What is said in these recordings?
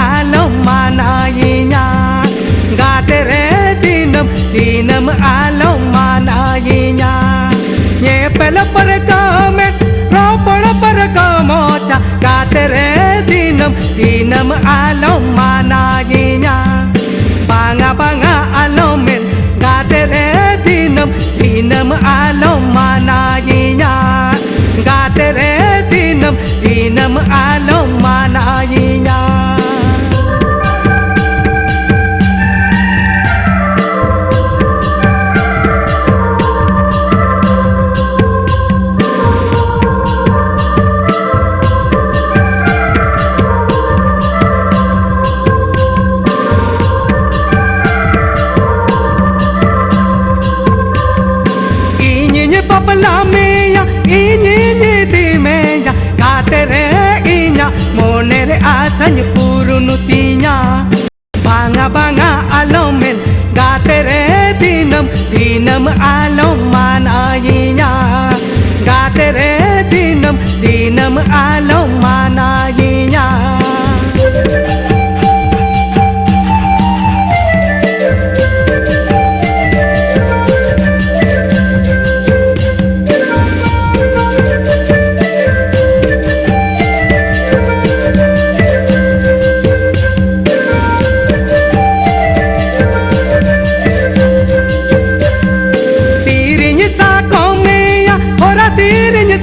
आलम मानाइnya गाते रे dinam आलम मानाइnya ये पल पर कामे रोपड़ पर कामोचा गाते रे dinam आलम मानाइnya banga banga alomen गाते रे dinam आलम मानाइnya गाते रे dinam आलम मानाइnya Papalamiya inyi di meja katere inya monere asanya purunutinya banga banga alomen gatere dinam alom manayinya gatere dinam alom manayinya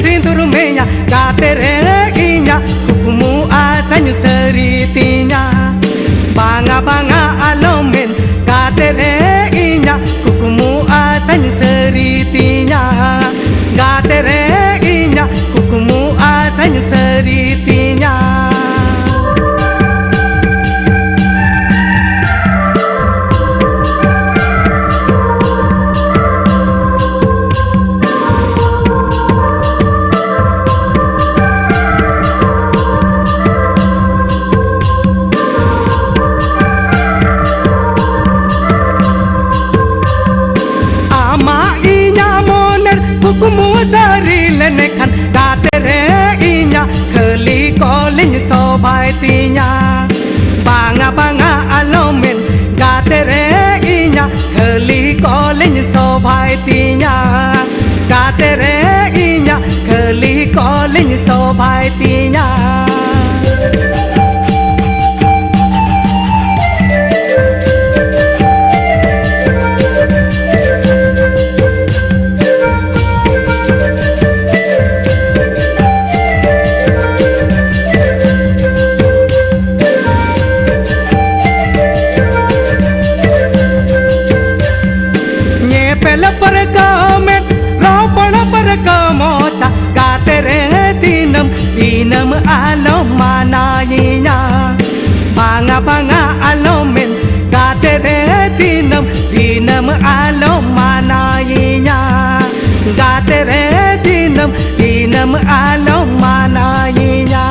sindur meya gatere inya kukumu asanya seritinya banga banga alomen gatere inya kukumu asanya seritinya gatere inya kukumu asanya seritinya kukumu cari lenekan gatere inya keli kolin sobai tinya banga banga alomen gatere inya keli kolin sobai tinya gatere inya keli kolin sobai tinya pela par kaame roopana par kamocha gaate re dinam alom manayinya banga banga alomen gaate re dinam alom manayinya gaate re dinam alom manayinya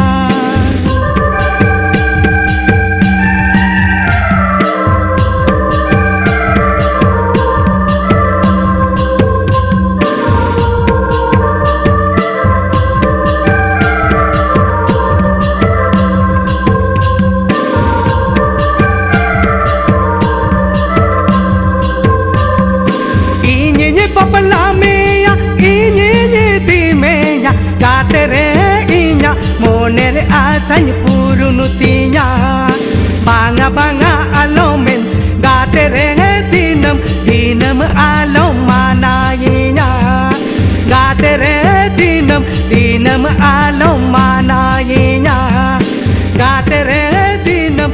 papalamiya inyi di meya gatere inya monere asanya purunutinya banga banga alomen gatere dinam alom manayinya gatere dinam alom manayinya gatere dinam